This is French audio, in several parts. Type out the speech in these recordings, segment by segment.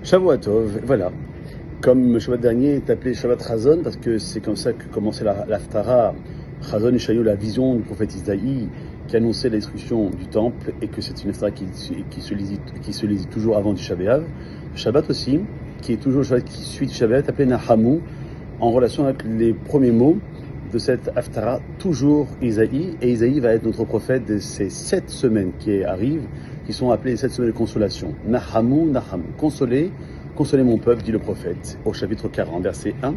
Shavuot Tov, voilà. Comme le Shabbat dernier est appelé Shabbat Chazon, parce que c'est comme ça que commençait l'Haftara, Chazon et Shayu, la vision du prophète Isaïe, qui annonçait la destruction du temple, et que c'est une Haftara qui se lisait toujours avant du Shabbat. Le Shabbat aussi, qui est toujours le Shabbat qui suit du Shabbat, est appelé Nahamu, en relation avec les premiers mots de cette Haftara, toujours Isaïe, et Isaïe va être notre prophète de ces 7 semaines qui arrivent, qui sont appelées les 7 semaines de consolation. Nahamu, Nahamu, consolez mon peuple, dit le prophète, au chapitre 40, verset 1.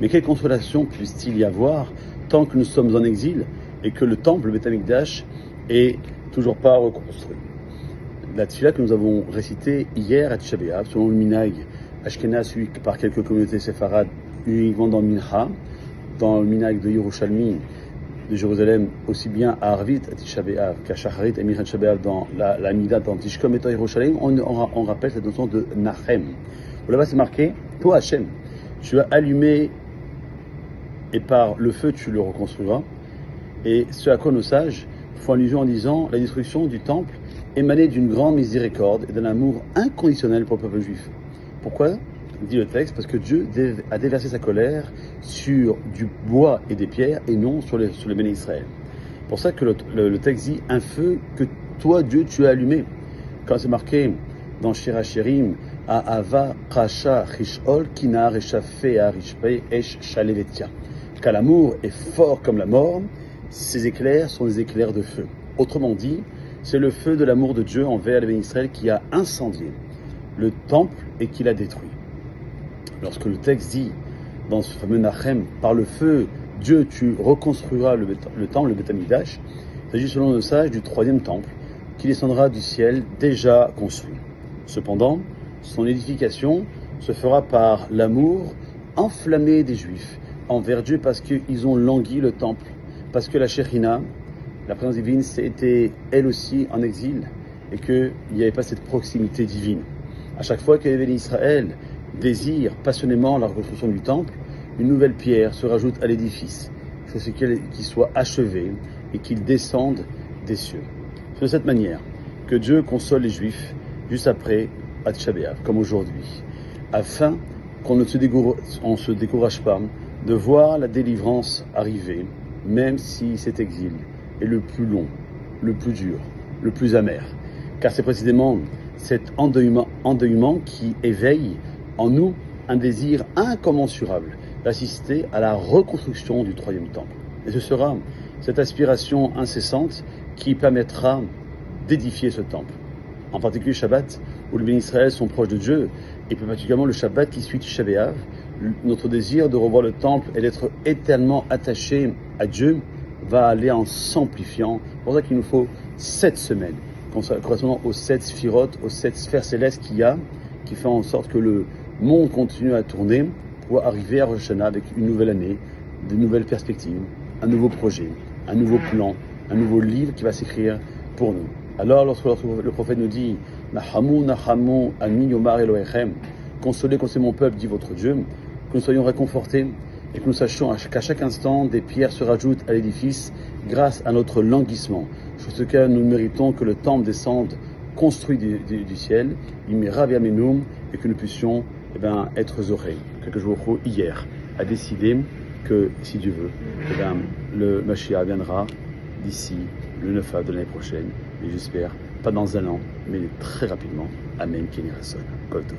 Mais quelle consolation puisse-t-il y avoir tant que nous sommes en exil et que le temple, le Beth Amikdash, est toujours pas reconstruit? La tefila que nous avons récitée hier à Tisha B'Av, selon le minhag ashkénaze suivi par quelques communautés séfarades, uniquement dans le minha, dans le minhag de Yerushalmi, de Jérusalem, aussi bien à Arvit, à Tisha B'Av, qu'à Shacharit et Mincha Tisha B'Av dans la Mida, dans Tishkom et Yerushalem, on rappelle cette notion de Nachem. Là-bas, c'est marqué, toi Hachem, tu as allumé et par le feu tu le reconstruiras. Et ce à quoi nos sages font allusion en disant la destruction du temple émanait d'une grande miséricorde et d'un amour inconditionnel pour le peuple juif. Pourquoi? Dit le texte, parce que Dieu a déversé sa colère sur du bois et des pierres et non sur les béné Israël. Pour ça que le texte dit un feu que toi Dieu tu as allumé. Quand c'est marqué dans Shir HaShirim, Ahava Kasha Chishol Kinar Eshafé Arishpe Esh Shalevetia. Car l'amour est fort comme la mort, ces éclairs sont des éclairs de feu. Autrement dit, c'est le feu de l'amour de Dieu envers les béné Israël qui a incendié le temple et qui l'a détruit. Lorsque le texte dit, dans ce fameux Nachem, par le feu, Dieu, tu reconstruiras le temple, le Beth Amikdash, il s'agit selon nos sages du 3e temple, qui descendra du ciel déjà construit. Cependant, son édification se fera par l'amour enflammé des Juifs envers Dieu parce qu'ils ont langui le temple, parce que la Shekhinah, la présence divine, était elle aussi en exil et qu'il n'y avait pas cette proximité divine. À chaque fois que les Israël désire passionnément la reconstruction du temple, une nouvelle pierre se rajoute à l'édifice. C'est ce qu'il soit achevé et qu'il descende des cieux. C'est de cette manière que Dieu console les Juifs juste après à Tisha B'Av, comme aujourd'hui, afin qu'on ne se décourage pas de voir la délivrance arriver, même si cet exil est le plus long, le plus dur, le plus amer. Car c'est précisément cet endeuillement qui éveille en nous un désir incommensurable d'assister à la reconstruction du 3e temple. Et ce sera cette aspiration incessante qui permettra d'édifier ce temple. En particulier le Shabbat, où les béné Israël sont proches de Dieu, et plus particulièrement le Shabbat qui suit Tisha B'Av, notre désir de revoir le temple et d'être éternellement attaché à Dieu va aller en s'amplifiant. C'est pour ça qu'il nous faut 7 semaines, correspondant aux 7 sphirotes, aux 7 sphères célestes qu'il y a, qui fait en sorte que le monde continue à tourner pour arriver à Rosh Hashanah avec une nouvelle année, de nouvelles perspectives, un nouveau projet, un nouveau plan, un nouveau livre qui va s'écrire pour nous. Alors, lorsque le prophète nous dit Nahamu, Nahamu, Ami Yomar Elohechem, consolez mon peuple, dit votre Dieu, que nous soyons réconfortés et que nous sachions qu'à chaque instant, des pierres se rajoutent à l'édifice grâce à notre languissement. Sur ce cas, nous méritons que le temple descende construit du ciel, et que nous puissions être zorés. Quelque jour hier a décidé que, si Dieu veut, le Mashiach viendra d'ici le 9 av de l'année prochaine, et j'espère, pas dans un an, mais très rapidement. Amen, Kenny Rasson. Kol Tov.